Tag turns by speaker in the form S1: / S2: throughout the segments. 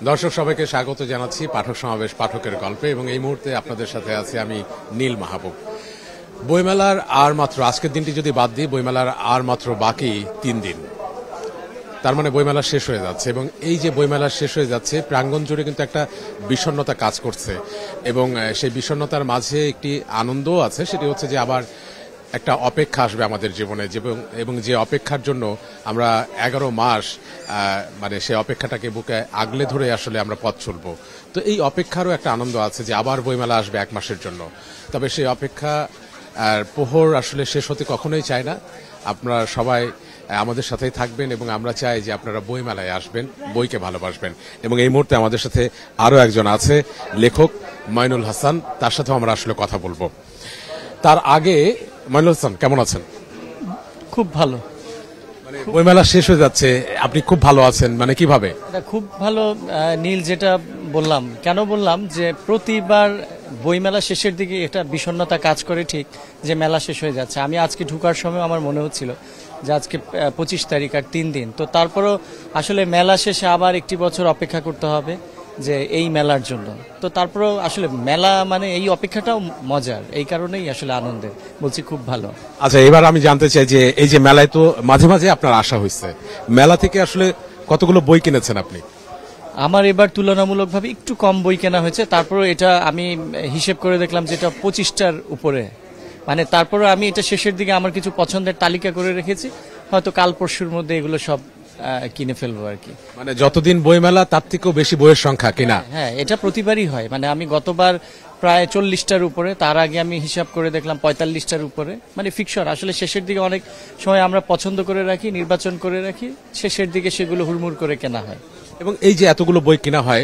S1: দর্শক সবাইকে স্বাগত জানাচ্ছি পাঠক সমাবেশ পাঠকের গল্পে এবং এই মুহূর্তে আপনাদের সাথে আছি আমি নীল মাহবুব। বইমেলার আর মাত্র আজকের দিনটি যদি বাদ দিই বইমেলার আর মাত্র বাকি 3 দিন, তার মানে বইমেলা শেষ হয়ে যাচ্ছে এবং এই যে বইমেলা শেষ হয়ে যাচ্ছে প্রাঙ্গণ জুড়ে কিন্তু একটা বিষণ্ণতা কাজ করছে এবং সেই বিষণ্ণতার মাঝে একটি আনন্দও আছে, সেটি হচ্ছে যে আবার একটা অপেক্ষা আসবে আমাদের জীবনে এবং যে অপেক্ষার জন্য আমরা 11 মাস মানে সেই অপেক্ষাটাকে বুকে আগলে ধরে আসলে আমরা পথ চলবো। তো এই অপেক্ষারও একটা আনন্দ আছে যে আবার বইমেলা আসবে 1 মাসের জন্য। তবে সেই অপেক্ষা আর প্রহর আসলে শেষ হতে কখনোই চায় না। আপনারা সবাই আমাদের সাথেই থাকবেন এবং আমরা চাই যে আপনারা বইমেলায় আসবেন, বইকে ভালোবাসবেন। এবং এই মুহূর্তে আমাদের সাথে আরও একজন আছে, লেখক মাইনুল হাসান, তার সাথেও আমরা আসলে কথা বলবো। তার আগে মাইনুল হাসান কেমন আছেন?
S2: খুব ভালো।
S1: মানে বইমেলা শেষ হয়ে যাচ্ছে, আপনি খুব ভালো আছেন মানে কিভাবে?
S2: খুব ভালো নীল, যেটা বললাম, কেন বললাম যে প্রতিবার বইমেলা শেষের দিকে একটা বিষণ্ণতা কাজ করে, ঠিক যে মেলা শেষ হয়ে যাচ্ছে। আমি আজকে ঢুকার সময় আমার মনে হচ্ছিল যে আজকে 25 তারিখ আর 3 দিন, তো তারপরও আসলে মেলা শেষে আবার একটি বছর অপেক্ষা করতে হবে যে এই মেলার জন্য। তো তারপরেও আসলে মেলা মানে এই অপেক্ষাটাও মজার, এই কারণেই আসলে আনন্দের বলছি, খুব ভালো।
S1: আচ্ছা, এবার আমি জানতে চাই যে এই যে মেলায় তো মাঝে মাঝে আপনার আসা হয়েছে, মেলা থেকে আসলে কতগুলো বই কিনেছেন আপনি?
S2: আমার এবার তুলনামূলকভাবে একটু কম বই কেনা হয়েছে, তারপরে এটা আমি হিসেব করে দেখলাম যে এটা 25টার উপরে, মানে তারপরে আমি এটা শেষের দিকে আমার কিছু পছন্দের তালিকা করে রেখেছি, হয়তো কাল পরশুর মধ্যে এগুলো সব কিনে ফেলবো আর কি।
S1: মানে যতদিন বইমেলা তার থেকেও বেশি বইয়ের সংখ্যা কিনা?
S2: হ্যাঁ, এটা প্রতিবারই হয়। মানে আমি গতবার প্রায় 40টার উপরে, তার আগে আমি হিসাব করে দেখলাম 45টার উপরে, মানে ফিকশন। আসলে শেষের দিকে অনেক সময় আমরা পছন্দ করে রাখি, নির্বাচন করে রাখি, শেষের দিকে সেগুলো হুড়মুড় করে কেনা হয়।
S1: এবং এই যে এতগুলো বই কিনা হয়,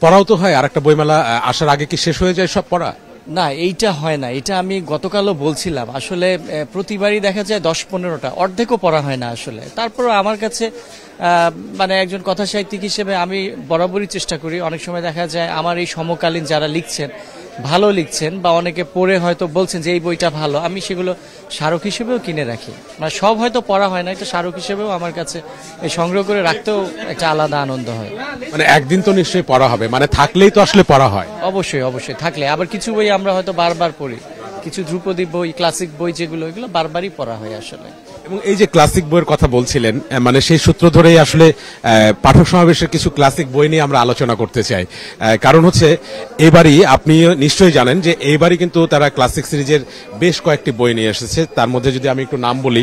S1: পড়াও তো হয়। আর একটা বইমেলা আসার আগে কি শেষ হয়ে যায় সব পড়া?
S2: না, এইটা হয় না। এটা আমি গতকালও বলছিলাম, আসলে প্রতিবারই দেখা যায় 10-15টা, অর্ধেকও পড়া হয় না আসলে। তারপরও আমার কাছে মানে একজন কথা সাহিত্যিক হিসেবে আমি বরাবরই চেষ্টা করি, অনেক সময় দেখা যায় আমার এই সমকালীন যারা লিখছেন, ভালো লিখছেন বা অনেকে পড়ে হয়তো বলছেন যে এই বইটা ভালো, আমি সেগুলো স্মারক হিসেবেও কিনে রাখি। মানে সব হয়তো পড়া হয় না, একটা স্মারক হিসেবেও আমার কাছে সংগ্রহ করে রাখতেও একটা আলাদা আনন্দ হয়।
S1: মানে একদিন তো নিশ্চয়ই পড়া হবে, মানে থাকলেই তো আসলে পড়া হয়।
S2: অবশ্যই অবশ্যই থাকলে। আবার কিছু বই আমরা হয়তো বারবার পড়ি, কিছু ধ্রুপদী বই, ক্লাসিক বই যেগুলো, এগুলো বারবারই পড়া হয় আসলে।
S1: এবং এই যে ক্লাসিক বইয়ের কথা বলছিলেন, মানে সেই সূত্র ধরেই আসলে পাঠক সমাবেশের কিছু ক্লাসিক বই নিয়ে আমরা আলোচনা করতে চাই। কারণ হচ্ছে এবারই আপনি নিশ্চয়ই জানেন যে এইবারই কিন্তু তারা ক্লাসিক সিরিজের বেশ কয়েকটি বই নিয়ে এসেছে। তার মধ্যে যদি আমি একটু নাম বলি,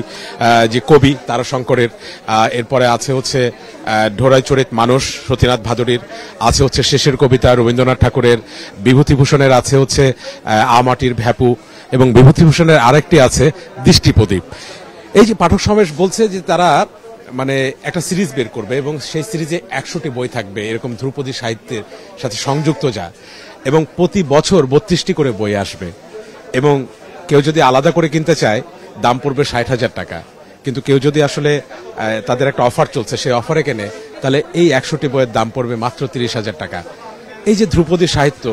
S1: যে কবি তারাশঙ্করের, এরপরে আছে হচ্ছে ঢোরাই চরিত মানুষ সতীনাথ ভাদুড়ীর, আছে হচ্ছে শেষের কবিতা রবীন্দ্রনাথ ঠাকুরের, বিভূতিভূষণের আছে হচ্ছে আমাটির ভ্যাপু, এবং বিভূতিভূষণের আরেকটি আছে দৃষ্টিপ্রদীপ। এই যে পাঠক সমাবেশ বলছে যে তারা মানে একটা সিরিজ বের করবে এবং সেই সিরিজে 100টি বই থাকবে এরকম ধ্রুপদী সাহিত্যের সাথে সংযুক্ত, যা এবং প্রতি বছর 32টি করে বই আসবে। এবং কেউ যদি আলাদা করে কিনতে চায় দাম পড়বে 60,000 টাকা, কিন্তু কেউ যদি আসলে তাদের একটা অফার চলছে সেই অফারে কেনে তাহলে এই 100টি বইয়ের দাম পড়বে মাত্র 30,000 টাকা। এই যে ধ্রুপদী সাহিত্য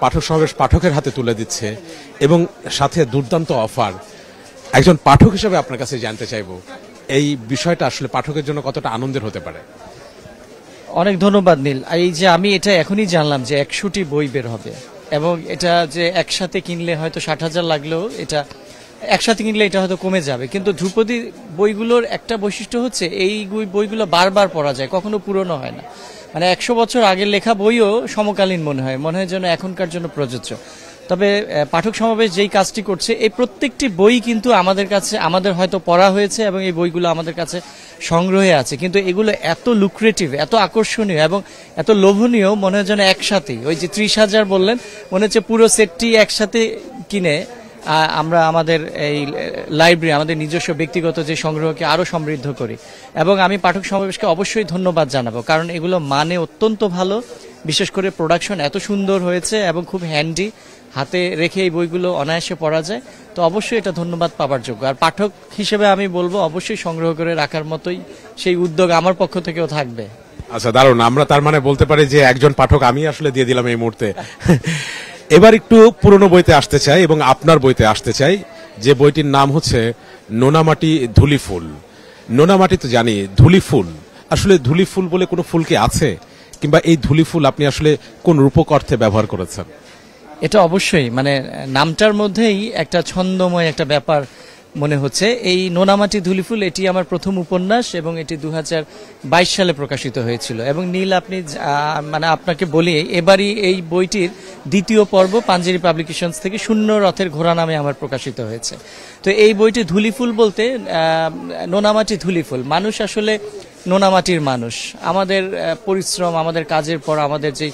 S1: পাঠক সমাবেশ পাঠকের হাতে তুলে দিচ্ছে এবং সাথে দুর্দান্ত অফার, একজন পাঠক হিসেবে আপনার কাছে জানতে চাইবো এই বিষয়টা আসলে পাঠকের জন্য কতটা আনন্দের হতে পারে?
S2: অনেক ধন্যবাদ নীল। এই যে আমি এটা এখনই জানলাম যে 100টি বই বের হবে এবং এটা যে একসাথে কিনলে হয়তো 60,000 লাগলেও এটা একসাথে কিনলে এটা হয়তো কমে যাবে। কিন্তু ধ্রুপদী বইগুলোর একটা বৈশিষ্ট্য হচ্ছে এই বইগুলো বারবার পড়া যায়, কখনো পুরনো হয় না। মানে 100 বছর আগের লেখা বইও সমকালীন মনে হয় যেন এখনকার জন্য প্রযোজ্য। তবে পাঠক সমাবেশ যেই কাজটি করছে, এই প্রত্যেকটি বই কিন্তু আমাদের কাছে, আমাদের হয়তো পড়া হয়েছে এবং এই বইগুলো আমাদের কাছে সংগ্রহে আছে, কিন্তু এগুলো এত লুক্রেটিভ, এত আকর্ষণীয় এবং এত লোভনীয়, মনে হয় যেন একসাথেই ওই যে 30,000 বললেন, মনে হচ্ছে পুরো সেটটি একসাথে কিনে আমরা আমাদের এই লাইব্রেরি, আমাদের নিজস্ব ব্যক্তিগত যে সংগ্রহকে আরো সমৃদ্ধ করি। এবং আমি পাঠক সমাবেশকে অবশ্যই ধন্যবাদ জানাবো, কারণ এগুলো মানে অত্যন্ত ভালো, বিশেষ করে প্রোডাকশন এত সুন্দর হয়েছে এবং খুব হ্যান্ডি, হাতে রেখে এই বইগুলো অনায়াসে পড়া যায়। তো অবশ্যই এটা ধন্যবাদ পাবার যোগ্য। আর পাঠক হিসেবে আমি বলবো অবশ্যই সংগ্রহ করে রাখার মতোই সেই উদ্যোগ আমার পক্ষ থেকেও থাকবে।
S1: আচ্ছা, দারুণ। আমরা তার মানে বলতে পারি যে একজন পাঠক আমি আসলে দিয়ে দিলাম এই মুহূর্তে। এবার একটু পুরনো বইতে আসতে চাই এবং আপনার বইতে আসতে চাই, যে বইটির নাম হচ্ছে নোনামাটি ধুলি ফুল। নোনামাটি তো জানি, ধুলি ফুল, আসলে ধুলি ফুল বলে কোনো ফুল কি আছে? কিংবা এই ধুলিফুল আপনি আসলে কোন রূপক অর্থে ব্যবহার করেছেন?
S2: এটা অবশ্যই মানে নামটার মধ্যেই একটা ছন্দময় একটা ব্যাপার মনে হচ্ছে। এই নোনামাটি ধুলিফুল এটি আমার প্রথম উপন্যাস এবং এটি 2022 সালে প্রকাশিত হয়েছিল। এবং নীল আপনি মানে আপনাকে বলি, এবারই এই বইটির দ্বিতীয় পর্ব পাঞ্জেরি পাবলিকেশনস থেকে শূন্য রথের ঘোড়া নামে আমার প্রকাশিত হয়েছে। তো এই বইটি ধুলিফুল বলতে নোনামাটি ধুলিফুল, মানুষ আসলে নোনামাটির মানুষ, আমাদের পরিশ্রম, আমাদের কাজের পর আমাদের যে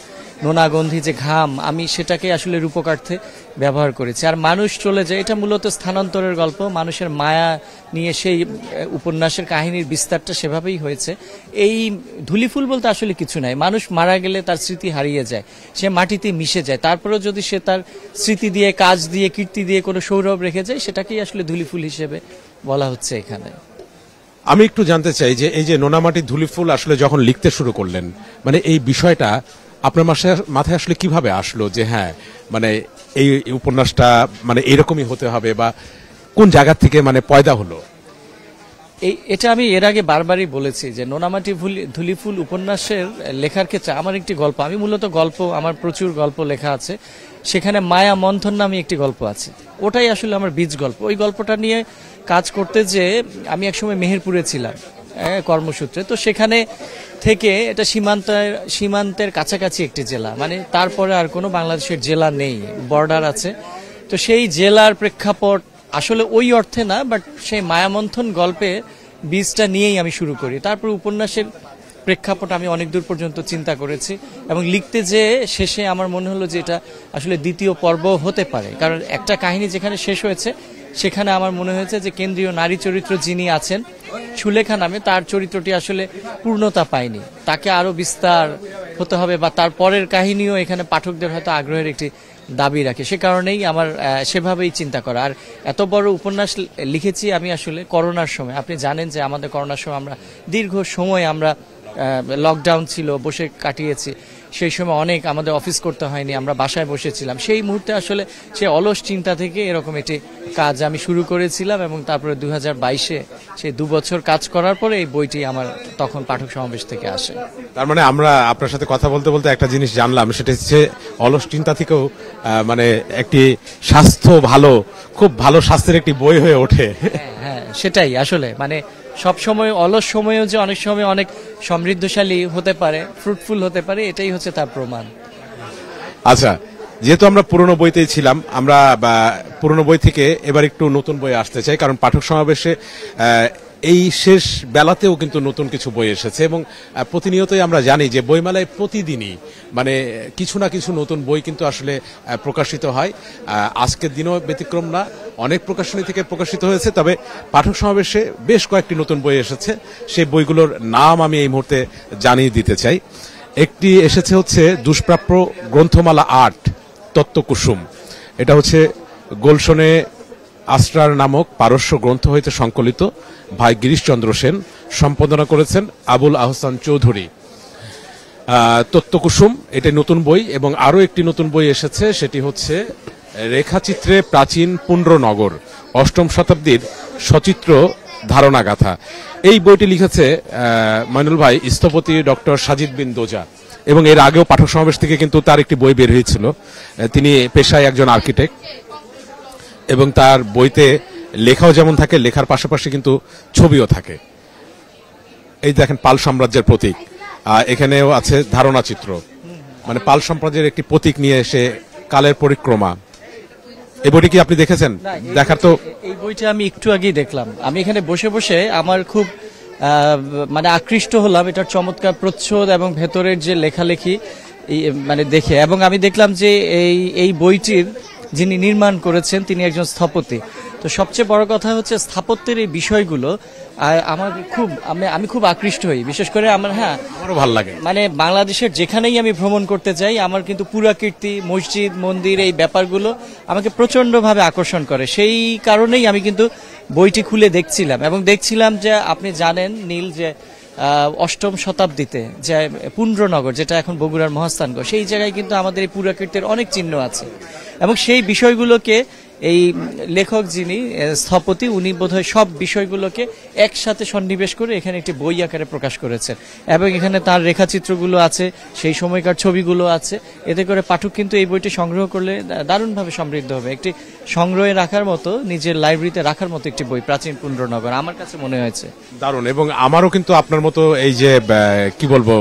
S2: নোনাগন্ধি যে ঘাম, আমি সেটাকে আসলে রূপকার্থে ব্যবহার করেছি। আর মানুষ চলে যায়, এটা মূলত স্থানান্তরের গল্প, মানুষের মায়া নিয়ে সেই উপন্যাসের কাহিনীর বিস্তারটা সেভাবেই হয়েছে। এই ধুলিফুল বলতে আসলে কিছু নাই, মানুষ মারা গেলে তার স্মৃতি হারিয়ে যায়, সে মাটিতে মিশে যায়, তারপরেও যদি সে তার স্মৃতি দিয়ে, কাজ দিয়ে, কীর্তি দিয়ে কোনো সৌরভ রেখে যায়, সেটাকেই আসলে ধুলিফুল হিসেবে বলা হচ্ছে এখানে।
S1: আমি একটু জানতে চাই যে এই যে নোনামাটি ধুলিফুল আসলে যখন লিখতে শুরু করলেন, মানে এই বিষয়টা আপনার মাথায় আসলে কিভাবে আসলো যে হ্যাঁ মানে এই উপন্যাসটা মানে এরকমই হতে হবে, বা কোন জায়গা থেকে মানে পয়দা হলো?
S2: এটা আমি এর আগে বারবারই বলেছি যে নোনামাটি ধুলিফুল উপন্যাসের লেখার ক্ষেত্রে আমার একটি গল্প, আমি মূলত গল্প, আমার প্রচুর গল্প লেখা আছে, সেখানে মায়া মন্থন নামে একটি গল্প আছে, ওটাই আসলে আমার বীজ গল্প। ওই গল্পটা নিয়ে কাজ করতে যে আমি একসময় মেহেরপুরে ছিলাম কর্মসূত্রে, তো সেখানে থেকে এটা সীমান্তের কাছাকাছি একটি জেলা, মানে তারপরে আর কোনো বাংলাদেশের জেলা নেই, বর্ডার আছে। তো সেই জেলার প্রেক্ষাপট আসলে ওই অর্থে না, বাট সেই মায়ামন্থন গল্পে বীজটা নিয়েই আমি শুরু করি। তারপর উপন্যাসের প্রেক্ষাপট আমি অনেক দূর পর্যন্ত চিন্তা করেছি এবং লিখতে যে শেষে আমার মনে হলো যে এটা আসলে দ্বিতীয় পর্ব হতে পারে, কারণ একটা কাহিনী যেখানে শেষ হয়েছে সেখানে আমার মনে হয়েছে যে কেন্দ্রীয় নারী চরিত্র যিনি আছেন সুলেখা নামে, তার চরিত্রটি আসলে পূর্ণতা পায়নি, তাকে আরো বিস্তার হতে হবে, বা তার পরের কাহিনীও এখানে পাঠকদের হয়তো আগ্রহের একটি দাবি রাখে। সে কারণেই আমার সেভাবেই চিন্তা করা। আর এত বড় উপন্যাস লিখেছি আমি আসলে করোনার সময়, আপনি জানেন যে আমাদের করোনার সময় আমরা দীর্ঘ সময় আমরা লকডাউন ছিল, বসে কাটিয়েছি, সেই সময় অনেক আমাদের অফিস করতে হয়নি, আমরা বাসায় বসেছিলাম। সেই মুহূর্তে আসলে সে অলস চিন্তা থেকে এরকম একটি কাজ আমি শুরু করেছিলাম এবং তারপরে 2022-এ সেই 2 বছর কাজ করার পরে এই বইটি আমার তখন পাঠক সমাবেশ থেকে আসে।
S1: তার মানে আমরা আপনার সাথে কথা বলতে বলতে একটা জিনিস জানলাম, সেটা হচ্ছে অলস চিন্তা থেকেও মানে একটি স্বাস্থ্য ভালো, খুব ভালো স্বাস্থ্যের একটি বই হয়ে ওঠে।
S2: হ্যাঁ, সেটাই আসলে মানে সব সময় অলস সময়েও যে অনেক সময় অনেক সমৃদ্ধশালী হতে পারে, ফ্রুটফুল হতে পারে, এটাই হচ্ছে তার প্রমাণ।
S1: আচ্ছা, যেহেতু আমরা পুরনো বইতেই ছিলাম, আমরা পুরনো বই থেকে এবার একটু নতুন বই আসতে চাই, কারণ পাঠক সমাবেশে এই শেষ বেলাতেও কিন্তু নতুন কিছু বই এসেছে এবং প্রতিনিয়তই আমরা জানি যে বইমেলায় প্রতিদিনই মানে কিছু না কিছু নতুন বই কিন্তু আসলে প্রকাশিত হয়। আজকের দিনও ব্যতিক্রম না, অনেক প্রকাশনী থেকে প্রকাশিত হয়েছে, তবে পাঠক সমাবেশে বেশ কয়েকটি নতুন বই এসেছে। সেই বইগুলোর নাম আমি এই মুহূর্তে জানিয়ে দিতে চাই। একটি এসেছে হচ্ছে দুষ্প্রাপ্য গ্রন্থমালা 8 তত্ত্বকুসুম, এটা হচ্ছে গোলশনে আশ্রার নামক পারস্য গ্রন্থ হইতে সংকলিত, ভাই গিরিশচন্দ্র সেন, সম্পাদনা করেছেন আবুল আহসান চৌধুরী। তত্ত্বকুসুম এটা নতুন বই এবং আরো একটি নতুন বই এসেছে, সেটি হচ্ছে রেখাচিত্রে প্রাচীন পুণ্ড্রনগর, 8ম শতাব্দীর সচিত্র ধারণাগাথা। এই বইটি লিখেছে মইনুল ভাই স্থপতি ডক্টর সাজিদ বিন দোজা, এবং এর আগেও পাঠক সমাবেশ থেকে কিন্তু তার একটি বই বের হয়েছিল। তিনি পেশায় একজন আর্কিটেক্ট এবং তার বইতে লেখাও যেমন থাকে, লেখার পাশাপাশি কিন্তু ছবিও থাকে। এই দেখেন পাল সাম্রাজ্যের প্রতীক, এখানেও আছে ধারণা চিত্র, মানে পাল সাম্রাজ্যের একটি প্রতীক নিয়ে এসে কালের পরিক্রমা। এই বইটি কি আপনি দেখেছেন? দেখার তো
S2: এই বইটা আমি একটু আগেই দেখলাম, আমি এখানে বসে বসে আমার খুব মানে আকৃষ্ট হলাম এটার চমৎকার প্রচ্ছদ এবং ভেতরের যে লেখালেখি মানে দেখে, এবং আমি দেখলাম যে এই বইটির যিনি নির্মাণ করেছেন তিনি একজন স্থপতি। তো সবচেয়ে বড় কথা হচ্ছে স্থাপত্যের এই বিষয়গুলো আমি খুব আকৃষ্ট হই, বিশেষ করে আমারও ভালো লাগে। মানে বাংলাদেশের যেখানেই আমি ভ্রমণ করতে যাই আমার কিন্তু পুরাকীর্তি, মসজিদ, মন্দির, এই ব্যাপারগুলো আমাকে প্রচন্ডভাবে আকর্ষণ করে। সেই কারণেই আমি কিন্তু বইটি খুলে দেখছিলাম যে আপনি জানেন নীল যে 8ম শতাব্দীতে যে পুণ্ড্রনগর, যেটা এখন বগুড়ার মহাস্থানগড়, সেই জায়গায় কিন্তু আমাদের এই পুরাকীর্তির অনেক চিহ্ন আছে এবং সেই বিষয়গুলোকে এই লেখক যিনি স্থপতি, উনি বোধহয় সব বিষয়গুলোকে একসাথে সন্নিবেশ করে এখানে একটি বই আকারে প্রকাশ করেছেন এবং এখানে তার রেখাচিত্রগুলো আছে, সেই সময়কার ছবিগুলো আছে। এতে করে পাঠক কিন্তু এই বইটি সংগ্রহ করলে দারুণভাবে সমৃদ্ধ হবে। একটি সংগ্রহে রাখার মতো, নিজের লাইব্রেরিতে রাখার মতো একটি বই প্রাচীন পুণ্ড্রনগর আমার কাছে মনে হয়েছে
S1: দারুণ। এবং আমারও কিন্তু আপনার মতো এই যে কি বলবো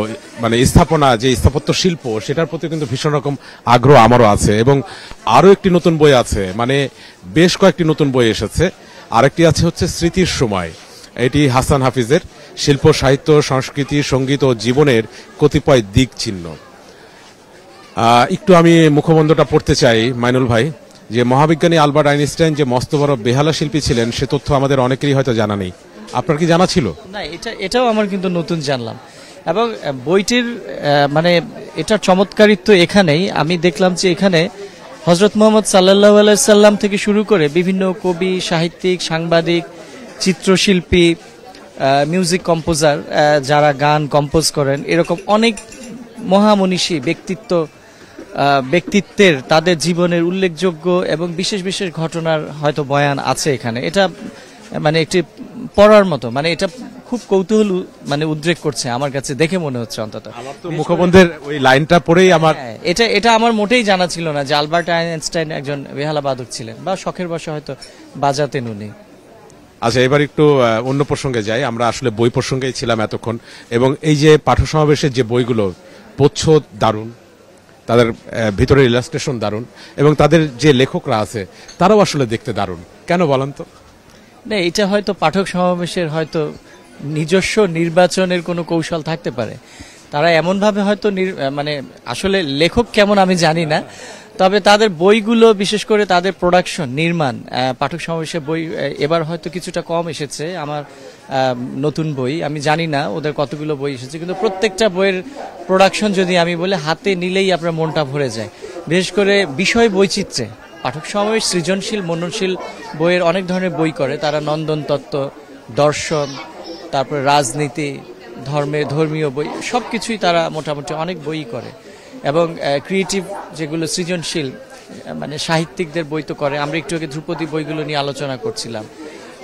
S1: মানে স্থাপনা, যে স্থাপত্য শিল্প, সেটার প্রতি কিন্তু ভীষণ রকম আগ্রহ আমারও আছে। এবং আরো একটি নতুন বই আছে, মানে বেশ কয়েকটি নতুন বই এসেছে। আরেকটি আছে হচ্ছে স্মৃতির সময়, এটি হাসান হাফিজের শিল্প, সাহিত্য, সংস্কৃতি, সঙ্গীত ও জীবনের কতিপয় দিক চিহ্ন। একটু আমি মুখবন্ধটা পড়তে চাই মাইনুল ভাই, যে মহাবিজ্ঞানী আলবার্ট আইনস্টাইন যে মস্ত বড় বেহালা শিল্পী ছিলেন, সে তথ্য আমাদের অনেকেরই হয়তো জানা নেই। আপনার কি জানা ছিল?
S2: না, এটাও আমার কিন্তু নতুন জানলাম। এবং বইটির মানে এটার চমৎকারিত্ব এখানেই আমি দেখলাম যে এখানে হযরত মুহাম্মদ সাল্লাল্লাহু আলাইহি সাল্লাম থেকে শুরু করে বিভিন্ন কবি, সাহিত্যিক, সাংবাদিক, চিত্রশিল্পী, মিউজিক কম্পোজার, যারা গান কম্পোজ করেন, এরকম অনেক মহামনীষী ব্যক্তিত্বের তাদের জীবনের উল্লেখযোগ্য এবং বিশেষ বিশেষ ঘটনার হয়তো বয়ান আছে এখানে। এটা মানে একটি পড়ার মতো, মানে এটা খুব কৌতূহল মানে উদ্রেক করছে আমার কাছে, দেখে মনে হচ্ছে অন্তত।
S1: আমার তো মুখবন্ধের ওই লাইনটা পড়েই আমার
S2: এটা আমার মোটেই জানা ছিল না যে আলবার্ট আইনস্টাইন একজন বেহালা বাদক ছিলেন, বা শখের বশে হয়তো বাজাতেন উনি।
S1: আচ্ছা, এবার একটু অন্য প্রসঙ্গে যাই। আমরা আসলে বই প্রসঙ্গেই ছিলাম এতক্ষণ, এবং এই যে পাঠ্য সমাবেশের যে বইগুলো, প্রচ্ছদ দারুণ, তাদের ভিতরের ইলাস্ট্রেশন দারুণ, এবং তাদের যে লেখকরা আছে তারাও আসলে দেখতে দারুণ। কেন বলেন তো?
S2: না, এটা হয়তো পাঠক সমাবেশের হয়তো নিজস্ব নির্বাচনের কোনো কৌশল থাকতে পারে। তারা এমনভাবে হয়তো মানে আসলে লেখক কেমন আমি জানি না, তবে তাদের বইগুলো, বিশেষ করে তাদের প্রোডাকশন, নির্মাণ, পাঠক সমাবেশের বই এবার হয়তো কিছুটা কম এসেছে। আমার নতুন বই আমি জানি না ওদের কতগুলো বই এসেছে, কিন্তু প্রত্যেকটা বইয়ের প্রোডাকশন যদি আমি বলি, হাতে নিলেই আপনার মনটা ভরে যায়। বিশেষ করে বিষয় বৈচিত্র্যে পাঠক সমাবেশ সৃজনশীল, মননশীল বইয়ের অনেক ধরনের বই করে তারা। নন্দন তত্ত্ব, দর্শন, তারপরে রাজনীতি, ধর্মীয় বই, সবকিছুই তারা মোটামুটি অনেক বই করে। এবং ক্রিয়েটিভ যেগুলো সৃজনশীল মানে সাহিত্যিকদের বই তো করে। আমরা একটু আগে ধ্রুপদী বইগুলো নিয়ে আলোচনা করছিলাম।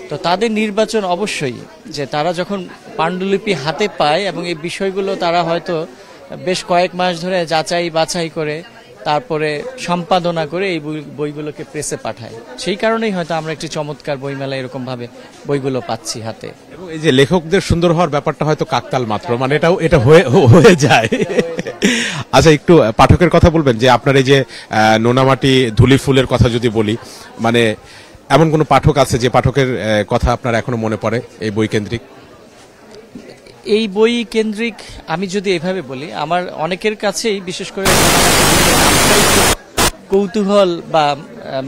S2: তো তাদের নির্বাচন অবশ্যই, যে তারা যখন পাণ্ডুলিপি হাতে পায় এবং এই বিষয়গুলো তারা হয়তো বেশ কয়েক মাস ধরে যাচাই বাছাই করে তারপরে সম্পাদনা করে এই বইগুলোকে প্রেসে পাঠায়। সেই কারণেই হয়তো আমরা একটি চমৎকার বইমেলায় এরকম ভাবে বইগুলো পাচ্ছি হাতে।
S1: এবং এই যে লেখকদের সুন্দর হওয়ার ব্যাপারটা হয়তো কাকতাল মাত্র, মানে এটা হয়ে যায়। আচ্ছা, একটু পাঠকের কথা বলবেন যে আপনার এই যে নোনামাটি ধুলি ফুলের কথা যদি বলি, মানে এমন কোন পাঠক আছে যে পাঠকের কথা আপনার এখনো মনে পড়ে এই বই কেন্দ্রিক?
S2: এই বই কেন্দ্রিক আমি যদি এভাবে বলি, আমার অনেকের কাছেই বিশেষ করে কৌতূহল বা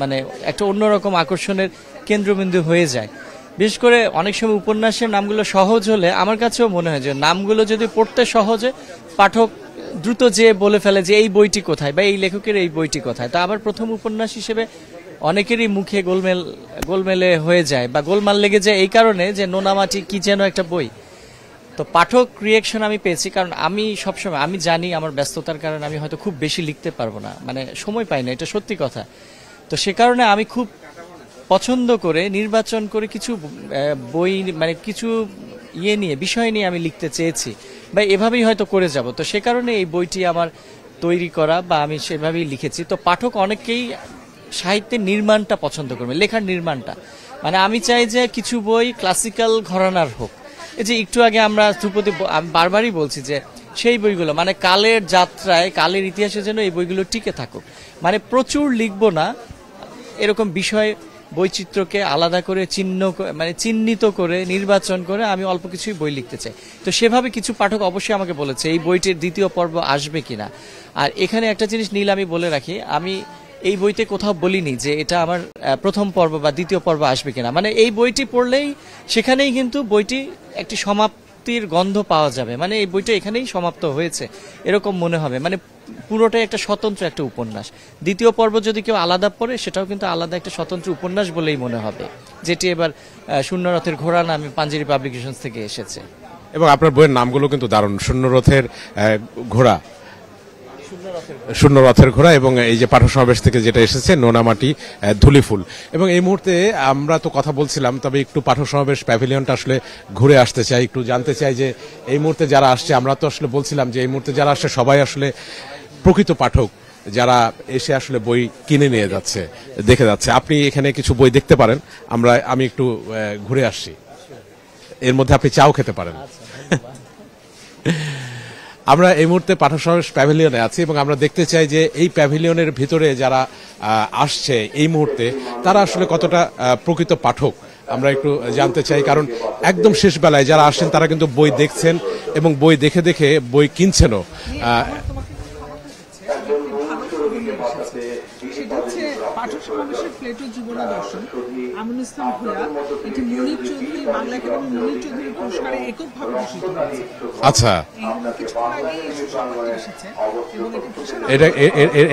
S2: মানে একটা অন্যরকম আকর্ষণের কেন্দ্রবিন্দু হয়ে যায়। বিশেষ করে অনেক সময় উপন্যাসের নামগুলো সহজ হলে আমার কাছেও মনে হয় যে নামগুলো যদি পড়তে সহজে, পাঠক দ্রুত যে বলে ফেলে যে এই বইটি কোথায় বা এই লেখকের এই বইটি কোথায়। তো আবার প্রথম উপন্যাস হিসেবে অনেকেরই মুখে গোলমেলে হয়ে যায় বা গোলমাল লেগে যায় এই কারণে যে নোনামাটি কি যেন একটা বই। তো পাঠক রিয়েকশন আমি পেয়েছি, কারণ আমি সবসময় আমি জানি আমার ব্যস্ততার কারণে আমি হয়তো খুব বেশি লিখতে পারবো না, মানে সময় পাই না, এটা সত্যি কথা। তো সে কারণে আমি খুব পছন্দ করে নির্বাচন করে কিছু বই মানে কিছু বিষয় নিয়ে আমি লিখতে চেয়েছি বা এভাবেই হয়তো করে যাব। তো সে কারণে এই বইটি আমার তৈরি করা বা আমি সেভাবেই লিখেছি। তো পাঠক অনেকেই সাহিত্যের নির্মাণটা পছন্দ করবে, লেখার নির্মাণটা। মানে আমি চাই যে কিছু বই ক্লাসিক্যাল ঘরানার হোক। এই যে একটু আগে আমরা ধ্রুপদী, আমি বারবারই বলছি যে সেই বইগুলো মানে কালের যাত্রায়, কালের ইতিহাসের জন্য এই বইগুলো টিকে থাকুক। মানে প্রচুর লিখবো না, এরকম বিষয় বৈচিত্র্যকে আলাদা করে চিহ্নিত করে নির্বাচন করে আমি অল্প কিছুই বই লিখতে চাই। তো সেভাবে কিছু পাঠক অবশ্যই আমাকে বলেছে এই বইটির দ্বিতীয় পর্ব আসবে কিনা। আর এখানে একটা জিনিস নীল আমি বলে রাখি, আমি এই বইতে কোথাও বলিনি যে এটা আমার প্রথম পর্ব বা দ্বিতীয় পর্ব আসবে কিনা। মানে এই বইটি পড়লেই সেখানেই কিন্তু বইটি একটি সমাপ্তির গন্ধ পাওয়া যাবে, মানে এই বইটা এখানেই সমাপ্ত হয়েছে এরকম মনে হবে। মানে পুরোটাই একটা স্বতন্ত্র একটা উপন্যাস। দ্বিতীয় পর্ব যদি কেউ আলাদা পড়ে সেটাও কিন্তু আলাদা একটা স্বতন্ত্র উপন্যাস বলেই মনে হবে, যেটি এবার শূন্যরথের ঘোড়া নামে পাঞ্জেরি পাবলিকেশনস থেকে এসেছে।
S1: এবং আপনার বইয়ের নামগুলো কিন্তু দারুণ। শূন্যরথের ঘোড়া, শূন্য রথের ঘোড়া এবং এই যে পাঠক সমাবেশ থেকে যেটা এসেছে নোনামাটি ধুলিফুল। এবং এই মুহূর্তে আমরা তো কথা বলছিলাম, তবে একটু পাঠক সমাবেশ প্যাভিলিয়নটা আসলে ঘুরে আসতে চাই, একটু জানতে চাই যে এই মুহূর্তে যারা আসছে, আমরা তো আসলে বলছিলাম যে এই মুহূর্তে যারা আসছে সবাই আসলে প্রকৃত পাঠক, যারা এসে আসলে বই কিনে নিয়ে যাচ্ছে, দেখে যাচ্ছে। আপনি এখানে কিছু বই দেখতে পারেন, আমি একটু ঘুরে আসছি, এর মধ্যে আপনি চাও খেতে পারেন। আমরা এই মুহূর্তে পাঠক সমাবেশ প্যাভিলিয়নে আছি এবং আমরা দেখতে চাই যে এই প্যাভিলিয়নের ভিতরে যারা আসছে এই মুহূর্তে তারা আসলে কতটা প্রকৃত পাঠক আমরা একটু জানতে চাই। কারণ একদম শেষ বেলায় যারা আসছেন তারা কিন্তু বই দেখছেন এবং বই দেখে দেখে বই কিনছেনও।
S3: সেটা হচ্ছে পাঠক সমাবেশের প্লেটো জীবন দর্শন, আমিনুল ইসলাম ভূঁইয়া, এটি মুনির চৌধুরী, বাংলা একাডেমি মুনির চৌধুরী পুরস্কারে এককভাবে ভূষিত হয়েছে।
S1: আচ্ছা,
S3: কিছুক্ষণ আগে এই সুসংবাদটি এসেছে এবং এটি ভীষণ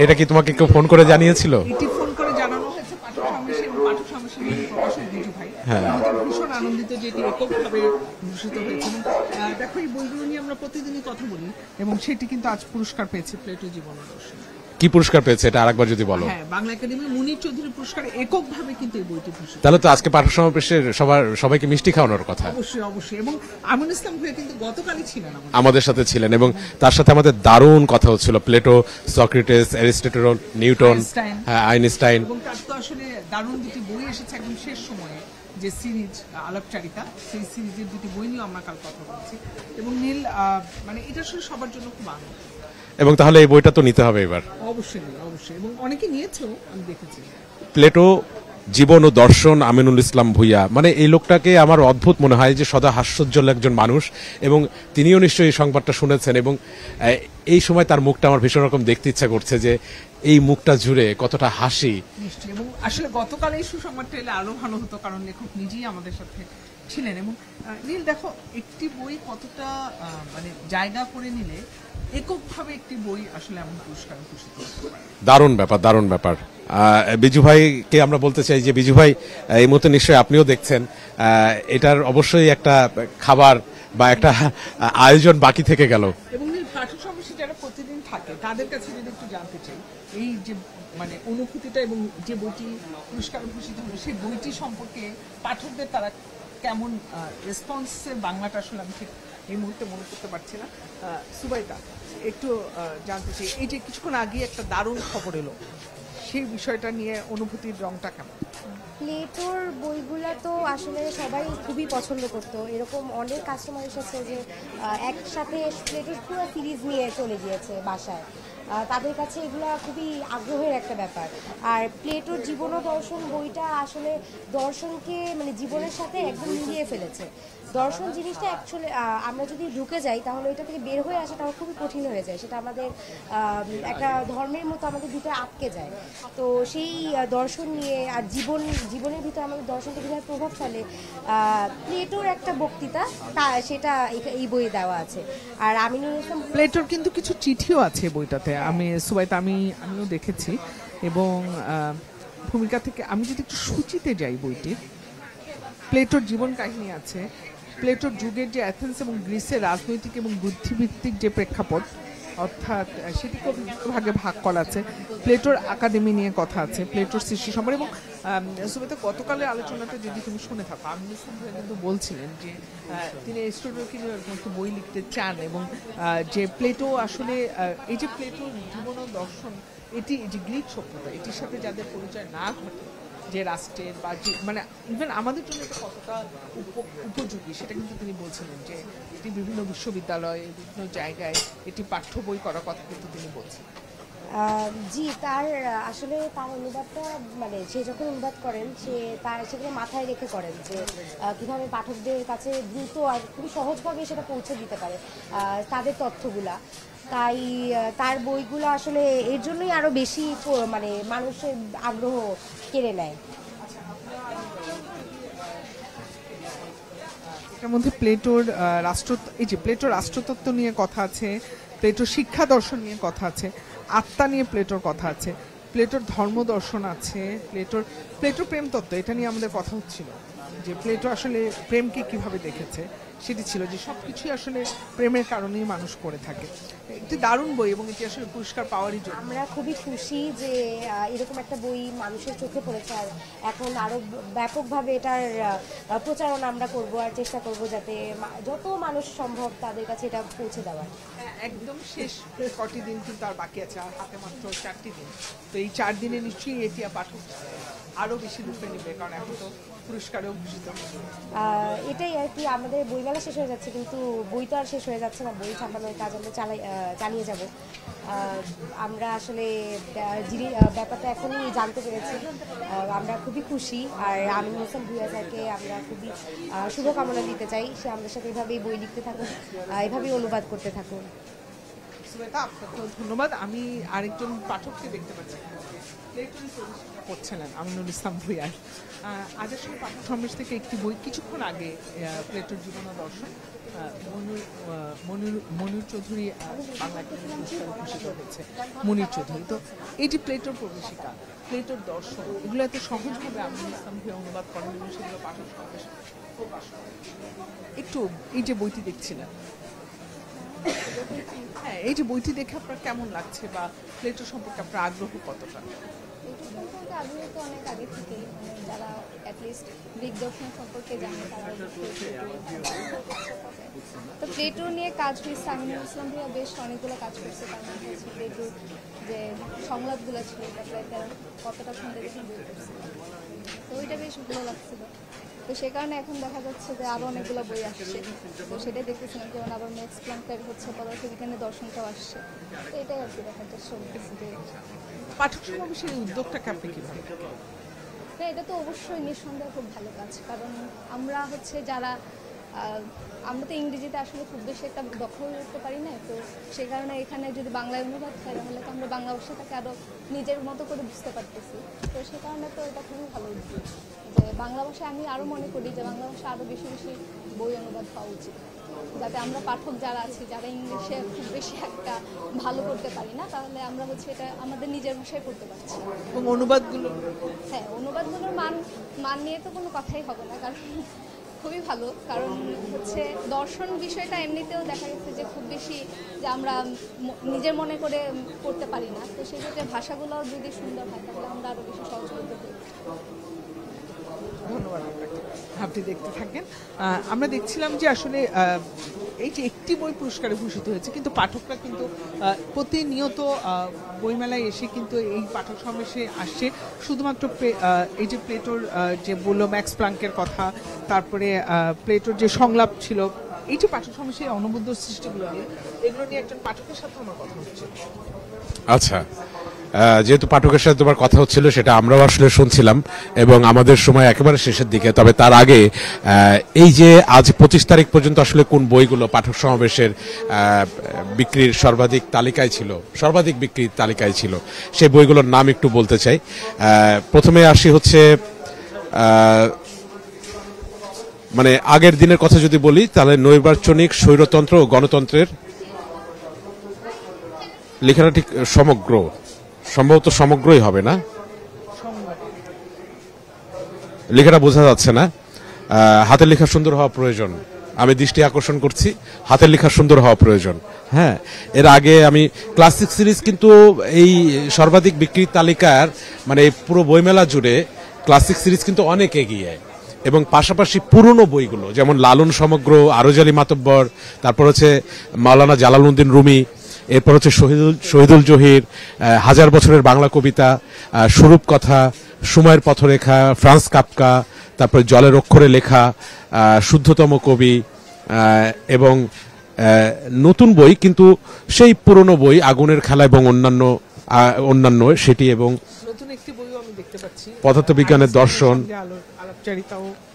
S1: এটা কি তোমাকে কেউ ফোন করে জানিয়েছিল?
S3: এটি ফোন করে জানানো হয়েছে পাঠক সমাবেশে এবং পাঠক সমাবেশের প্রকাশক বিজু ভাই। আমাদের ভীষণ আনন্দিত যে এটি এককভাবে ভূষিত হয়েছে। দেখো, এই বইগুলো নিয়ে আমরা প্রতিদিনই কথা বলি এবং সেটি কিন্তু আজ পুরস্কার পেয়েছে প্লেটো জীবন দর্শন।
S1: কি পুরস্কার পেয়েছে এটা আরেকবার যদি বলো।
S3: হ্যাঁ, বাংলা একাডেমি মুনির চৌধুরী পুরস্কারে এককভাবে কিন্তু এই বইটি ভূষিত।
S1: তাহলে তো আজকে পাঠক সমাবেশের সবাইকে মিষ্টি খাওয়ানোর কথা।
S3: অবশ্যই অবশ্যই। এবং আমিনুল ইসলাম ভূঁইয়া কিন্তু গতকালই ছিলেন
S1: আমাদের সাথে ছিলেন এবং তার সাথে আমাদের দারুণ কথা হচ্ছিল Plato, Socrates, Aristotle, Newton, Einstein.
S3: এবং তার তো আসলে দারুণ দুটি বই এসেছে একদম শেষ সময়ে, যে সিরিজ আলাপচারিতা, সেই সিরিজের দুটি বই নিয়ে আমরা কাল কথা বলছি। এবং নীল, মানে এটা আসলে সবার জন্য খুব আনন্দ।
S1: এবং তাহলে এই বইটা তো নিতে হবে এবার।
S3: অবশ্যই অবশ্যই, এবং অনেকে নিয়েছেও, আমি দেখেছি।
S1: প্লেটো জীবন ও দর্শন, আমিনুল ইসলাম ভূঁইয়া, মানে এই লোকটাকে আমার অদ্ভুত মনে হয় যে সদা হাস্যোজ্জ্বল একজন মানুষ এবং তিনিও নিশ্চয়ই এই সংবাদটা শুনেছেন এবং এই সময় তার মুখটা আমার ভীষণ রকম দেখতে ইচ্ছা করছে যে এই মুখটা জুড়ে কতটা হাসি।
S3: নিশ্চয়ই। এবং আসলে গতকাল এই সুসংবাদটা এলে আরো ভালো হতো, কারণ লেখক নিজেই আমাদের সাথে ছিলেন। এবং নীল, দেখো, একটি বই কতটা মানে জায়গা করে নিলে এককভাবে একটি বই আসলে এমন পুরস্কার ভূষিত হতে পারে।
S1: দারুণ ব্যাপার, দারুণ ব্যাপার। বিজু ভাইকে আমরা বলতে চাই যে বিজু ভাই, এই মুহূর্তে নিশ্চয়ই আপনিও দেখছেন, এটার অবশ্যই একটা খাবার বা একটা আয়োজন বাকি থেকে গেল।
S3: এবং পাঠক সমাবেশে যারা প্রতিদিন থাকে তাদের কাছে যদি একটু জানতে চাই এই যে মানে অনুভূতিটা এবং যে বইটি পুরস্কার ভূষিত হলো সেই বইটি সম্পর্কে পাঠকদের তারা কেমন রেসপন্সের বাংলাটা আসলে আমি ঠিক এই মুহূর্তে মনে করতে পারছি না। সুবাইদা, একটু জানতে চাই, এই যে কিছুক্ষণ আগে একটা দারুণ খবর এলো, সেই বিষয়টা নিয়ে অনুভূতির রংটা কেমন?
S4: প্লেটোর বইগুলো তো আসলে সবাই খুবই পছন্দ করতো। এরকম অনেক কাস্টমার এসেছে যে একসাথে প্লেটোর পুরো সিরিজ নিয়ে চলে গিয়েছে বাসায়। তাদের কাছে এগুলো খুবই আগ্রহের একটা ব্যাপার। আর প্লেটোর জীবন ও দর্শন বইটা আসলে দর্শনকে মানে জীবনের সাথে একদম মিলিয়ে ফেলেছে। দর্শন জিনিসটা অ্যাকচুয়ালি আমরা যদি ঢুকে যাই তাহলে এটা থেকে বের হয়ে আসাটা খুবই কঠিন হয়ে যায়। সেটা আমাদের একটা ধর্মের মতো আমাদের ভিতরে আটকে যায়। তো সেই দর্শন নিয়ে আর জীবনের ভিতরে আমাদের দর্শনটা কীভাবে প্রভাব ফেলে, প্লেটোর একটা বক্তৃতা সেটা এই বইয়ে দেওয়া আছে। আর আমিনুল ইসলাম
S3: প্লেটোর কিন্তু কিছু চিঠিও আছে বইটাতে, আমিও দেখেছি। এবং ভূমিকা থেকে আমি যদি একটু সূচিতে যাই, বইটির প্লেটোর জীবন কাহিনী আছে, প্লেটোর যুগের যে অ্যাথেন্স এবং গ্রিসের রাজনৈতিক এবং বুদ্ধিভিত্তিক যে প্রেক্ষাপট, অর্থাৎ সেটিকে ভাগে ভাগ করা আছে। প্লেটোর একাডেমি নিয়ে কথা আছে, প্লেটোর সৃষ্টি সম্পর্কে। এবং সুমিতা, গতকালের আলোচনাতে যদি তুমি শুনে থাকো, আমিনুল ইসলাম ভূঁইয়া কিন্তু বলছিলেন যে তিনি স্টুডিওকে নিয়ে একটু বই লিখতে চান এবং যে প্লেটো আসলে এই যে প্লেটোর জীবন ও দর্শন, এটি যে গ্রিক সভ্যতা, এটির সাথে যাদের পরিচয় না ঘটে, যে রাষ্ট্রের বা যে মানে ইভেন আমাদের জন্য এটা কতটা উপযোগী, সেটা কিন্তু তিনি বলছিলেন যে এটি বিভিন্ন বিশ্ববিদ্যালয়ে বিভিন্ন জায়গায় এটি পাঠ্য বই করার কথা কিন্তু তিনি বলছেন।
S4: জি, তার আসলে তার অনুবাদটা মানে সে যখন অনুবাদ করেন সেগুলো মাথায় রেখে করেন যে কীভাবে পাঠকদের কাছে দ্রুত আর খুবই সহজভাবে সেটা পৌঁছে দিতে পারে তাদের তথ্যগুলা। তাই তার বইগুলো আসলে এর জন্যই আরও বেশি মানে মানুষের আগ্রহ কেড়ে নেয়।
S3: এর মধ্যে প্লেটোর প্লেটোর রাষ্ট্রতত্ত্ব নিয়ে কথা আছে, প্লেটোর শিক্ষা দর্শন নিয়ে কথা আছে, আত্মা নিয়ে প্লেটোর কথা আছে, প্লেটোর ধর্ম দর্শন আছে, প্লেটোর প্রেম তত্ত্ব, এটা নিয়ে আমাদের কথা হচ্ছিল। যে প্লেটো আসলে প্রেমকে কিভাবে দেখেছে সেটি ছিল, যে সবকিছুই আসলে প্রেমের কারণেই মানুষ করে থাকে। একটি দারুণ বই এবং এটি আসলে পুরস্কার পাওয়ারই জন্য
S4: আমরা খুবই খুশি যে এরকম একটা বই মানুষের চোখে পড়েছে, আর এখন আরো ব্যাপকভাবে এটার প্রচারণা আমরা করব আর চেষ্টা করব যাতে যত মানুষ সম্ভব তাদের কাছে এটা পৌঁছে দেওয়ার।
S3: একদম শেষ কটি দিন কিন্তু আর বাকি আছে, আর হাতে মাত্র 4টি দিন। তো এই 4 দিনে নিশ্চয়ই এটি পাঠক আরো বেশি লুফে নেবে, কারণ এখন তো পুরস্কারেও ভূষিত হবে।
S4: এটাই আর কি, আমাদের বইমেলা শেষ হয়ে যাচ্ছে কিন্তু বই তো আর শেষ হয়ে যাচ্ছে না, বই ছাপানোর কাজ আমরা চালিয়ে যাব। আমরা আসলে যিনি ব্যাপারটা এখনই জানতে পেরেছি, আমরা খুবই খুশি। আর আমিনুল হাসান ভূঁইয়া স্যারকে আমরা খুবই শুভকামনা দিতে চাই, সে আমাদের সাথে এভাবেই বই লিখতে থাকুন, এভাবেই অনুবাদ করতে থাকুন।
S3: সুবেতা, আপনাকে ধন্যবাদ। আমি আরেকজন পাঠককে দেখতে পাচ্ছি, করছিলেন আমিনুল ইসলাম ভূঁইয়া। আজ আসলে পাঠক সমাবেশ থেকে একটি বই কিছুক্ষণ আগে, প্লেটোর জীবন ও দর্শন, মনির চৌধুরী বাংলা একাডেমি পুরস্কারে ভূষিত হয়েছে। মনির চৌধুরী, তো এটি প্লেটোর প্রবেশিকা, প্লেটোর দর্শন, এগুলো এত সহজভাবে আমিনুল ইসলাম ভূঁইয়া অনুবাদ করেন এবং সেগুলো পাঠক সমাবেশ প্রকাশ করেন। একটু এই যে বইটি দেখছিলেন, হ্যাঁ, এই যে বইটি দেখে আপনার কেমন লাগছে, বা প্লেটো সম্পর্কে আপনার আগ্রহ কতটা?
S5: প্লেটো সম্পর্কে আগ্রহ তো অনেক আগে থেকেই, যারা অ্যাটলিস্ট গ্রিক দর্শন সম্পর্কে জানে তারা তো প্লেটো নিয়ে কাজ হয়েছে। আমিনুল ইসলাম ভাইয়া বেশ অনেকগুলো কাজ করছে, তার মধ্যে হচ্ছে প্লেটোর যে সংলাপগুলো ছিল তারপরে তারা কতটা শুনতে দেখে বই করছে, তো ওইটা বেশ ভালো লাগছিল। তো সে কারণে এখন দেখা যাচ্ছে যে আরও অনেকগুলো বই আসছে, তো সেটাই দেখতেছিলাম, যেমন আবার ম্যাক্স প্ল্যাঙ্কের হচ্ছে পদার্থবিজ্ঞানের দর্শনটাও আসছে। তো এটাই আর কি দেখার চেষ্টা করতেছি যে
S3: পাঠক সমাবেশের এই উদ্যোগটাকে আপনি কিভাবে দেখেন?
S5: না, এটা তো অবশ্যই নিঃসন্দেহে খুব ভালো কাজ, কারণ আমরা হচ্ছে যারা আমরা তো ইংরেজিতে আসলে খুব বেশি একটা দক্ষ হয়ে উঠতে পারি না, তো সে কারণে এখানে যদি বাংলায় অনুবাদ হয় তাহলে তো আমরা বাংলা ভাষাটাকে আরও নিজের মতো করে বুঝতে পারতেছি। তো সে কারণে তো এটা খুবই ভালো উদ্যোগ যে বাংলা ভাষায় আমি আরও মনে করি যে বাংলা ভাষা আরও বেশি বেশি বই অনুবাদ হওয়া উচিত, যাতে আমরা পাঠক যারা আছি যারা ইংলিশে খুব বেশি একটা ভালো করতে পারি না, তাহলে আমরা হচ্ছে এটা আমাদের নিজের ভাষায় করতে পারছি।
S3: এবং অনুবাদগুলো,
S5: হ্যাঁ, অনুবাদগুলোর মান নিয়ে তো কোনো কথাই হবে না, কারণ খুবই ভালো। কারণ হচ্ছে দর্শন বিষয়টা এমনিতেও দেখা গেছে যে খুব বেশি যে আমরা নিজের মনে করে করতে পারি না, তো সেক্ষেত্রে ভাষাগুলো যদি সুন্দর হয় তাহলে আমরা আরও বেশি সহজ করতে পারি।
S3: ধন্যবাদ আপনাকে, আপনি দেখতে থাকেন। আমরা দেখছিলাম যে আসলে এই যে একটি বই পুরস্কারে ভূষিত হয়েছে, কিন্তু পাঠকরা কিন্তু প্রতিনিয়ত বইমেলায় এসে কিন্তু এই পাঠক সমাবেশে আসছে। শুধুমাত্র এই যে প্লেটোর যে বলল ম্যাক্স প্লাঙ্কের কথা, তারপরে প্লেটোর যে সংলাপ ছিল, এই যে পাঠক সমাবেশে অনুবুদ্ধ সৃষ্টিগুলো নিয়ে, এগুলো নিয়ে একজন পাঠকের সাথে আমার কথা হচ্ছে।
S1: আচ্ছা, যেহেতু পাঠকের সাথে তোমার কথা হচ্ছিল, সেটা আমরাও আসলে শুনছিলাম এবং আমাদের সময় একেবারে শেষের দিকে। তবে তার আগে এই যে আজ 25 তারিখ পর্যন্ত আসলে কোন বইগুলো পাঠক সমাবেশের বিক্রির সর্বাধিক তালিকায় ছিল, সর্বাধিক বিক্রির তালিকায় ছিল, সেই বইগুলোর নাম একটু বলতে চাই। প্রথমে আসি হচ্ছে মানে আগের দিনের কথা যদি বলি তাহলে নৈর্বাচনিক স্বৈরতন্ত্র ও গণতন্ত্রের, লেখাটা ঠিক সমগ্র, সম্ভবত সমগ্রই হবে না, লেখাটা বোঝা যাচ্ছে না। হাতের লেখা সুন্দর হওয়া প্রয়োজন, আমি দৃষ্টি আকর্ষণ করছি, হাতের লেখা সুন্দর হওয়া প্রয়োজন। হ্যাঁ, এর আগে আমি ক্লাসিক সিরিজ কিন্তু এই সর্বাধিক বিক্রির তালিকার মানে পুরো বইমেলা জুড়ে ক্লাসিক সিরিজ কিন্তু অনেক এগিয়ে, এবং পাশাপাশি পুরনো বইগুলো যেমন লালন সমগ্র, আরজালি মাতব্বর, তারপর হচ্ছে মাওলানা জালালউদ্দিন রুমি, এরপর হচ্ছে শহীদুল জহির, হাজার বছরের বাংলা কবিতা, স্বরূপ কথা, সময়ের পথরেখা, ফ্রান্স কাফকা, তারপরে জলের অক্ষরে লেখা, শুদ্ধতম কবি, এবং নতুন বই কিন্তু সেই পুরনো বই আগুনের খেলা এবং অন্যান্য সেটি, এবং
S3: নতুন একটি বইও আমি দেখতে পাচ্ছি,
S1: পদার্থবিজ্ঞানের দর্শন,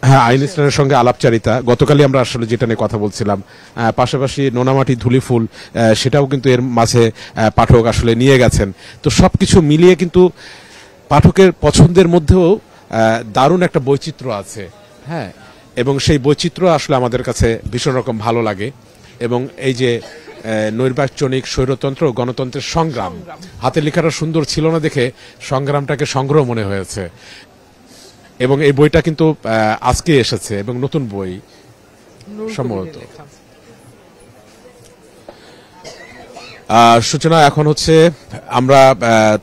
S1: হ্যাঁ, আইনস্টাইনের সঙ্গে আলাপচারিতা, গতকালই আমরা আসলে যেটা নিয়ে কথা বলছিলাম, পাশাপাশি নোনামাটি ধুলিফুল, সেটাও কিন্তু এর মাঝে পাঠক আসলে নিয়ে গেছেন। তো সবকিছু মিলিয়ে কিন্তু পাঠকের পছন্দের মধ্যেও দারুণ একটা বৈচিত্র্য আছে। হ্যাঁ, এবং সেই বৈচিত্র্য আসলে আমাদের কাছে ভীষণ রকম ভালো লাগে। এবং এই যে নৈর্বাচনিক স্বৈরতন্ত্র ও গণতন্ত্রের সংগ্রাম, হাতের লেখাটা সুন্দর ছিল না দেখে সংগ্রামটাকে সংগ্রহ মনে হয়েছে। এবং এই বইটা কিন্তু আজকে এসেছে এবং নতুন বই
S3: নুরুল
S1: সম্ভবত।
S3: কবিরের লেখা।
S1: সূচনা এখন হচ্ছে আমরা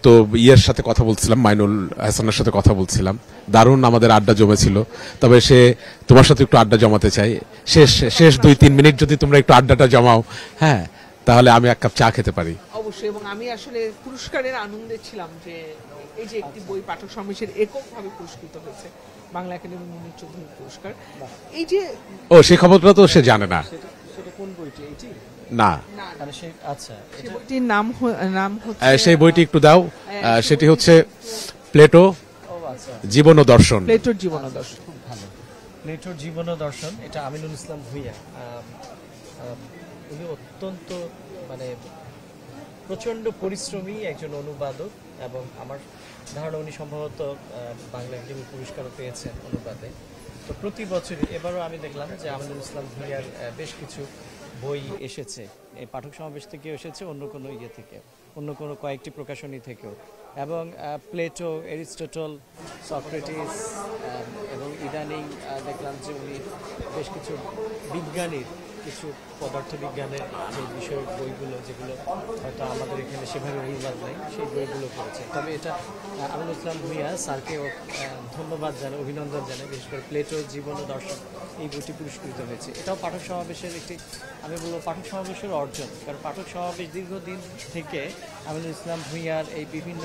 S1: তো ইয়ের সাথে কথা বলছিলাম, মাইনুল হাসানের সাথে কথা বলছিলাম, দারুণ আমাদের আড্ডা জমেছিল। তবে তোমার সাথে একটু আড্ডা জমাতে চাই, শেষ 2-3 মিনিট যদি তোমরা একটু আড্ডাটা জমাও, হ্যাঁ, তাহলে আমি এক কাপ চা খেতে পারি।
S3: অবশ্যই। এবং আমি আসলে পুরস্কারের আনন্দে ছিলাম যে এই যে একটি বই পাঠক সমাবেশের এককভাবে পুরস্কৃত হয়েছে, বাংলা একাডেমি মুনীর চৌধুরী পুরস্কার। এই যে
S1: সেই খবরটা তো সে জানে না।
S2: সেটা কোন বইটি? এইটি?
S1: না,
S2: মানে সেই, আচ্ছা,
S3: সেই বইটির নাম হচ্ছে,
S1: সেই বইটি একটু দাও। সেটি হচ্ছে প্লেটো,
S2: ও আচ্ছা,
S1: জীবন ও দর্শন।
S3: প্লেটোর জীবন ও দর্শন।
S2: খুব ভালো। প্লেটোর জীবন ও দর্শন, এটা আমিনুল ইসলাম ভূঁইয়া। উনি অত্যন্ত মানে প্রচন্ড পরিশ্রমী একজন অনুবাদক, এবং আমার ধারণা উনি সম্ভবত বাংলা একাডেমি পুরস্কারও পেয়েছেন অনুবাদে। তো প্রতি বছরই, এবারও আমি দেখলাম যে আমিনুল ইসলাম ভূঁইয়ার বেশ কিছু বই এসেছে, এই পাঠক সমাবেশ থেকেও এসেছে, অন্য কোনো ইয়ে থেকে, অন্য কোনো কয়েকটি প্রকাশনী থেকেও। এবং প্লেটো, এরিস্টটল, সক্রেটিস, এবং ইদানিং দেখলাম যে উনি বেশ কিছু বিজ্ঞানীর, কিছু পদার্থবিজ্ঞানের যে বিষয় বইগুলো, যেগুলো হয়তো আমাদের এখানে সেভাবে অনুবাদ নেই, সেই বইগুলো করেছে। তবে এটা আমিনুল ইসলাম ভূঁইয়া স্যারকেও ধন্যবাদ জানাই, অভিনন্দন জানাই। বিশেষ করে প্লেটোর জীবন ও দর্শন এই বইটি পুরস্কৃত হয়েছে। এটাও পাঠক সমাবেশের একটি, আমি বলবো পাঠক সমাবেশের অর্জন। কারণ পাঠক সমাবেশ দীর্ঘদিন থেকে আমিনুল ইসলাম ভূঁইয়ার এই বিভিন্ন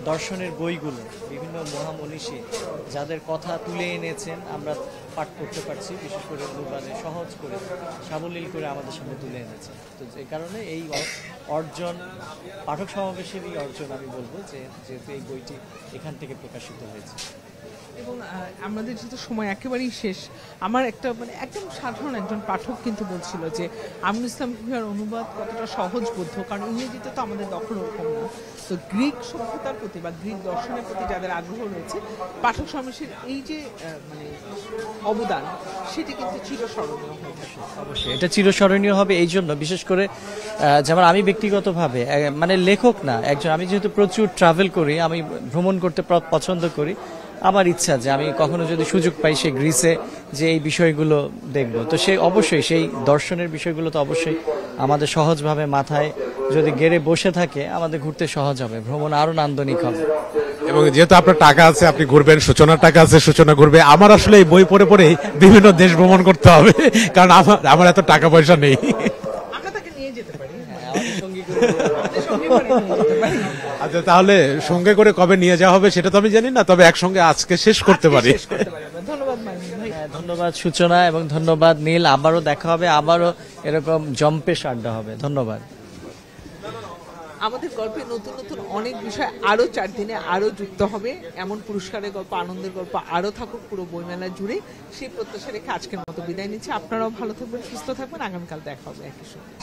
S2: দর্শনের বইগুলো, বিভিন্ন মহামনীষী যাদের কথা তুলে এনেছেন, আমরা পাঠ করতে পারছি, বিশেষ করে অনুবাদে সহজ করে, সাবলীল করে আমাদের সামনে তুলে এনেছেন। তো যে কারণে এই অর্জন, পাঠক সমাবেশেরই অর্জন আমি বলবো, যে যেহেতু এই বইটি এখান থেকে প্রকাশিত হয়েছে।
S3: এবং আমাদের যেহেতু সময় একেবারেই শেষ, আমার একটা মানে একদম সাধারণ একজন পাঠক কিন্তু বলছিল যে আমিনুল ইসলাম ভূঁইয়ার অনুবাদ কতটা সহজবোধ্য, কারণ ইংরেজিতে তো আমাদের দখল ওরকম না। তো গ্রিক সভ্যতার প্রতি বা গ্রিক দর্শনের প্রতি যাদের আগ্রহ রয়েছে, পাঠক সমাবেশের এই যে মানে অবদান, সেটি কিন্তু চিরস্মরণীয় হয়ে থাকে।
S2: অবশ্যই এটা চিরস্মরণীয় হবে এই জন্য, বিশেষ করে যেমন আমি ব্যক্তিগতভাবে মানে লেখক না একজন, আমি যেহেতু প্রচুর ট্রাভেল করি, আমি ভ্রমণ করতে পছন্দ করি, আমার ইচ্ছা যে আমি কখনো যদি সুযোগ পাই সে গ্রিসে যে এই বিষয়গুলো দেখব, তো সে অবশ্যই সেই দর্শনের বিষয়গুলো তো অবশ্যই আমাদের সহজভাবে মাথায় যদি গেড়ে বসে থাকে, আমাদের ঘুরতে সহজ হবে, ভ্রমণ আরো নান্দনিক হবে।
S1: এবং যেহেতু আপনার টাকা আছে, আপনি ঘুরবেন, সূচনার টাকা আছে, সূচনা ঘুরবে। আমার আসলে এই বই পড়ে পড়ে বিভিন্ন দেশ ভ্রমণ করতে হবে, কারণ আমার এত টাকা পয়সা নেই।
S3: আমরা তাকে নিয়ে যেতে পারি।
S2: আমাদের সঙ্গী করে
S3: আমাদের সঙ্গে করে নিয়ে যেতে পারি।
S1: আচ্ছা, তাহলে সঙ্গে করে কবে নিয়ে যাওয়া হবে সেটা তো আমি জানি না, তবে একসঙ্গে আজকে শেষ করতে পারি।
S3: শেষ করতে পারি আমরা। ধন্যবাদ মাইনুল ভাই।
S2: ধন্যবাদ সূচনা, এবং ধন্যবাদ নীল। আবারও দেখা হবে, আবারও এরকম জম্পেশ আড্ডা হবে। ধন্যবাদ।
S3: আমাদের গল্পে নতুন নতুন অনেক বিষয় আরো 4 দিনে আরো যুক্ত হবে, এমন পুরস্কারের গল্প, আনন্দের গল্প আরো থাকুক পুরো বইমেলা জুড়ে, সেই প্রত্যাশা রেখে আজকের মতো বিদায় নিচ্ছি। আপনারাও ভালো থাকবেন, সুস্থ থাকবেন, আগামীকাল দেখা হবে একই সঙ্গে।